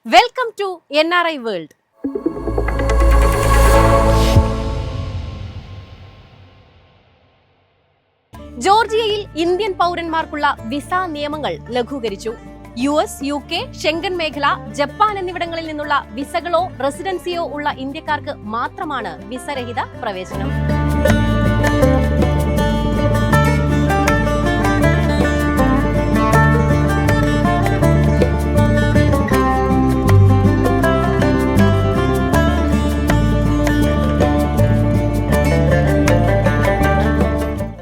Welcome to NRI world. ജോർജിയയിൽ Indian പൗരന്മാർക്കുള്ള visa നിയമങ്ങൾ ലഘൂകരിച്ചു. US, UK, ഷെങ്കൻ മേഖല, ജപ്പാൻ എന്നിവിടങ്ങളിൽ നിന്നുള്ള വിസകളോ റെസിഡൻസിയോ ഉള്ള ഇന്ത്യക്കാർക്ക് മാത്രമാണ് വിസരഹിത പ്രവേശനം.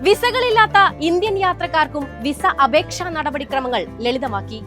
വിസകളില്ലാത്ത ഇന്ത്യൻ യാത്രക്കാർക്കും വിസ അപേക്ഷാ നടപടിക്രമങ്ങൾ ലളിതമാക്കി.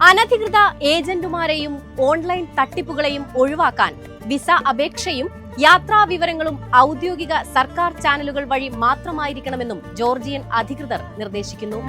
അനധികൃത ഏജന്റുമാരെയും ഓൺലൈൻ തട്ടിപ്പുകളെയും ഒഴിവാക്കാൻ വിസ അപേക്ഷയും യാത്രാ വിവരങ്ങളും ഔദ്യോഗിക സർക്കാർ ചാനലുകൾ വഴി മാത്രമായിരിക്കണമെന്നും ജോർജിയൻ അധികൃതർ നിർദ്ദേശിക്കുന്നു.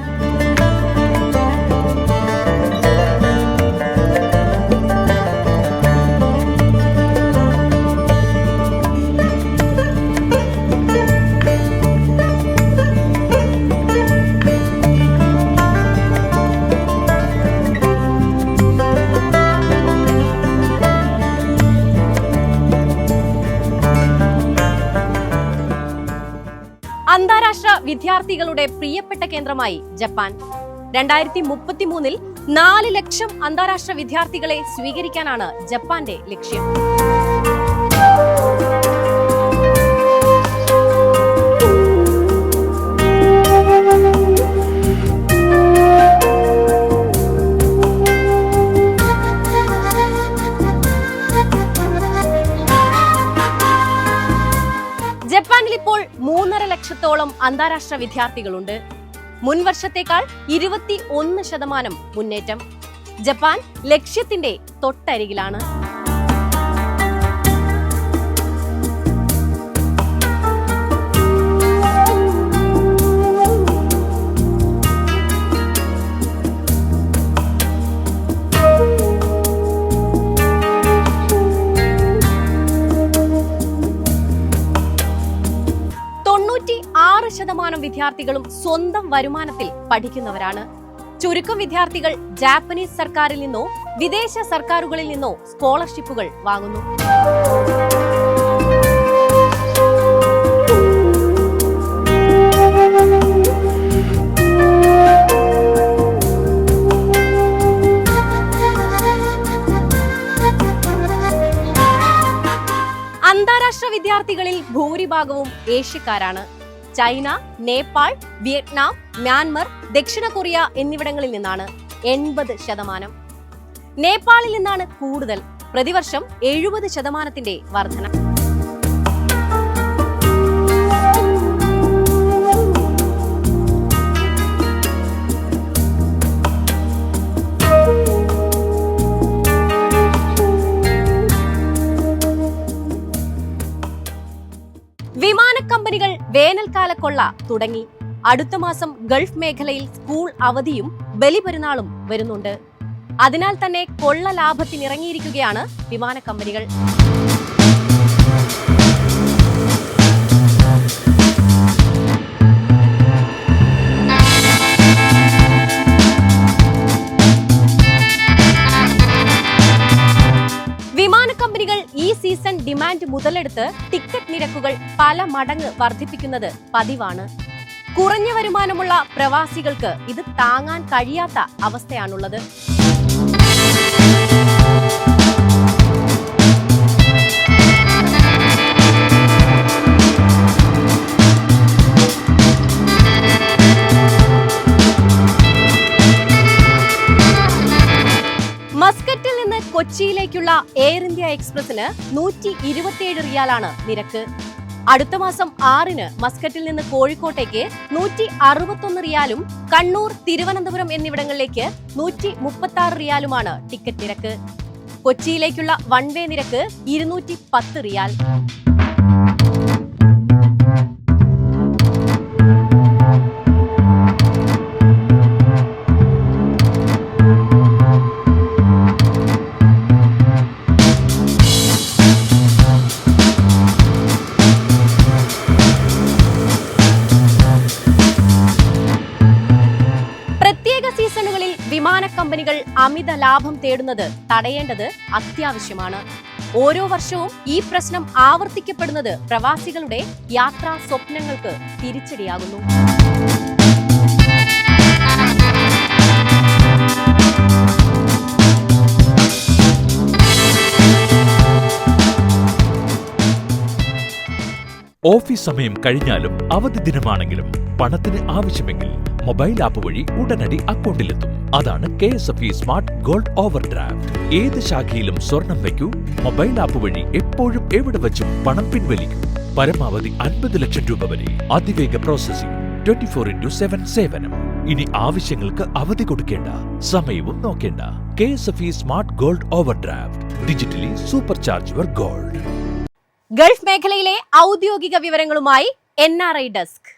അന്താരാഷ്ട്ര വിദ്യാർത്ഥികളുടെ പ്രിയപ്പെട്ട കേന്ദ്രമായി ജപ്പാൻ. 2033 4 ലക്ഷം അന്താരാഷ്ട്ര വിദ്യാർത്ഥികളെ സ്വീകരിക്കാനാണ് ജപ്പാന്റെ ലക്ഷ്യം. ജപ്പാനിൽ ഇപ്പോൾ 3.5 ലക്ഷത്തോളം അന്താരാഷ്ട്ര വിദ്യാർത്ഥികളുണ്ട്. മുൻവർഷത്തേക്കാൾ 21% മുന്നേറ്റം. ജപ്പാൻ ലക്ഷ്യത്തിന്റെ തൊട്ടരികിലാണ്. ശതമാനം വിദ്യാർത്ഥികളും സ്വന്തം വരുമാനത്തിൽ പഠിക്കുന്നവരാണ്. ചുരുക്കം വിദ്യാർത്ഥികൾ ജാപ്പനീസ് സർക്കാരിൽ നിന്നോ വിദേശ സർക്കാരുകളിൽ നിന്നോ സ്കോളർഷിപ്പുകൾ വാങ്ങുന്നു. അന്താരാഷ്ട്ര വിദ്യാർത്ഥികളിൽ ഭൂരിഭാഗവും ഏഷ്യക്കാരാണ്. ചൈന, നേപ്പാൾ, വിയറ്റ്നാം, മ്യാൻമർ, ദക്ഷിണ കൊറിയ എന്നിവിടങ്ങളിൽ നിന്നാണ് 80%. നേപ്പാളിൽ നിന്നാണ് കൂടുതൽ. പ്രതിവർഷം 70% വർധന. വിമാനക്കമ്പനികൾ വേനൽക്കാല കൊള്ള തുടങ്ങി. അടുത്ത മാസം ഗൾഫ് മേഖലയിൽ സ്കൂൾ അവധിയും ബലിപെരുന്നാളും വരുന്നുണ്ട്. അതിനാൽ തന്നെ കൊള്ള ലാഭത്തിനിറങ്ങിയിരിക്കുകയാണ് വിമാനക്കമ്പനികൾ. വിമാനക്കമ്പനികൾ ഈ സീസൺ ഡിമാൻഡ് മുതലെടുത്ത് ടിക്കറ്റ് നിരക്കുകൾ പല മടങ്ങ് വർദ്ധിപ്പിക്കുന്നത് പതിവാണ്. കുറഞ്ഞ വരുമാനമുള്ള പ്രവാസികൾക്ക് ഇത് താങ്ങാൻ കഴിയാത്ത അവസ്ഥയാണുള്ളത്. മസ്കറ്റിൽ നിന്ന് കൊച്ചിയിലേക്കുള്ള എയർ ഇന്ത്യ എക്സ്പ്രസിന് 127 റിയാലാണ് നിരക്ക്. അടുത്ത മാസം 6-ന് മസ്കറ്റിൽ നിന്ന് കോഴിക്കോട്ടേക്ക് 161 റിയാലും കണ്ണൂർ, തിരുവനന്തപുരം എന്നിവിടങ്ങളിലേക്ക് 136 റിയാലുമാണ് ടിക്കറ്റ് നിരക്ക്. കൊച്ചിയിലേക്കുള്ള വൺ വേ നിരക്ക് 210 റിയാൽ. കമ്പനികൾ അമിത ലാഭം തേടുന്നത് തടയേണ്ടത് അത്യാവശ്യമാണ്. ഓരോ വർഷവും ഈ പ്രശ്നം ആവർത്തിക്കപ്പെടുന്നത് പ്രവാസികളുടെ യാത്രാ സ്വപ്നങ്ങൾക്ക് തിരിച്ചടിയാകുന്നു. ഓഫീസ് സമയം കഴിഞ്ഞാലും അവധി ദിനമാണെങ്കിലും പണത്തിന് ആവശ്യമെങ്കിൽ മൊബൈൽ ആപ്പ് വഴി ഉടനടി അക്കൗണ്ടിലെത്തും. അതാണ് KSFE smart gold over draft. ഏത് ശാഖയിലും സ്വർണം വയ്ക്കൂ, മൊബൈൽ ആപ്പ് വഴി എപ്പോഴും എവിടെ വച്ചും പണം പിൻവലിക്കൂ. പരമാവധി 50 ലക്ഷം രൂപ വരെ. അതിവേഗ പ്രോസസിംഗ്, 24/7 സേവനം. ഇനി ആവശ്യങ്ങൾക്ക് അവധി കൊടുക്കേണ്ട, സമയവും നോക്കേണ്ട. KSFE smart gold over draft. Digitally super charge your gold. Gulf മേഖലയിലെ ഔദ്യോഗിക വിവരങ്ങളുമായി NRI ഡെസ്ക്.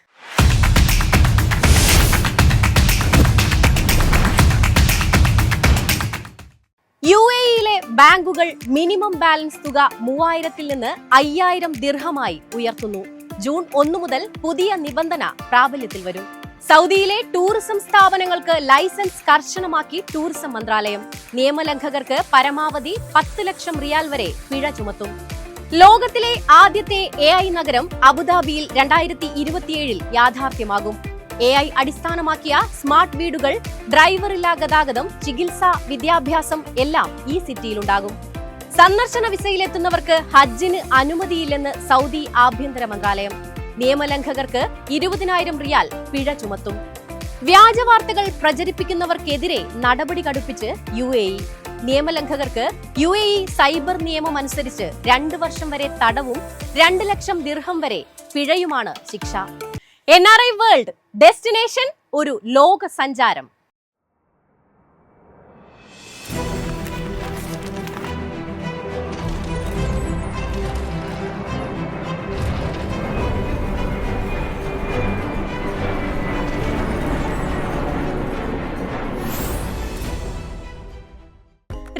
UAE-യിലെ ബാങ്കുകൾ മിനിമം ബാലൻസ് തുക 3000-ൽ നിന്ന് 5000 ദിർഹമായി ഉയർത്തുന്നു. ജൂൺ 1 മുതൽ പുതിയ നിബന്ധന പ്രാബല്യത്തിൽ വരും. സൗദിയിലെ ടൂറിസം സ്ഥാപനങ്ങൾക്ക് ലൈസൻസ് കർശനമാക്കി ടൂറിസം മന്ത്രാലയം. നിയമലംഘകർക്ക് പരമാവധി 10 ലക്ഷം റിയാൽ വരെ പിഴ ചുമത്തും. ലോകത്തിലെ ആദ്യത്തെ AI നഗരം അബുദാബിയിൽ 2027-ൽ യാഥാർത്ഥ്യമാകും. AI അടിസ്ഥാനമാക്കിയ സ്മാർട്ട് വീടുകൾ, ഡ്രൈവറില്ലാ ഗതാഗതം, ചികിത്സ, വിദ്യാഭ്യാസം എല്ലാം ഈ സിറ്റിയിലുണ്ടാകും. സന്ദർശന വിസയിലെത്തുന്നവർക്ക് ഹജ്ജിന് അനുമതിയില്ലെന്ന് സൗദി ആഭ്യന്തര മന്ത്രാലയം. നിയമലംഘകർക്ക് 20,000 റിയാൽ പിഴ ചുമത്തും. വ്യാജ വാർത്തകൾ പ്രചരിപ്പിക്കുന്നവർക്കെതിരെ നടപടി കടുപ്പിച്ച് UAE. നിയമലംഘകർക്ക് UAE സൈബർ നിയമം അനുസരിച്ച് 2 വർഷം വരെ തടവും 2 ലക്ഷം ദിർഹം വരെ പിഴയുമാണ് ശിക്ഷ. NRI വേൾഡ് ഡെസ്റ്റിനേഷൻ ഒരു ലോക സഞ്ചാരം.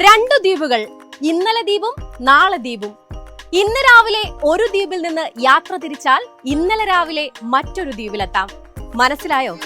രണ്ടു ദ്വീപുകൾ, ഇന്നലെ ദ്വീപും നാളെ ദ്വീപും. ഇന്ന് രാവിലെ ഒരു ദ്വീപിൽ നിന്ന് യാത്ര തിരിച്ചാൽ ഇന്നലെ രാവിലെ മറ്റൊരു ദ്വീപിലെത്താം. മനസ്സിലായോ?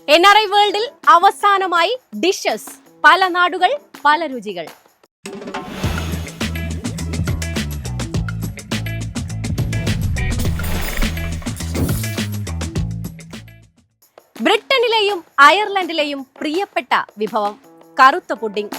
NRI വേൾഡിൽ അവസാനമായി ഡിഷസ്. പല നാടുകൾ, പല രുചികൾ. ബ്രിട്ടനിലെയും അയർലൻഡിലെയും പ്രിയപ്പെട്ട വിഭവം കറുത്ത പുഡിംഗ്.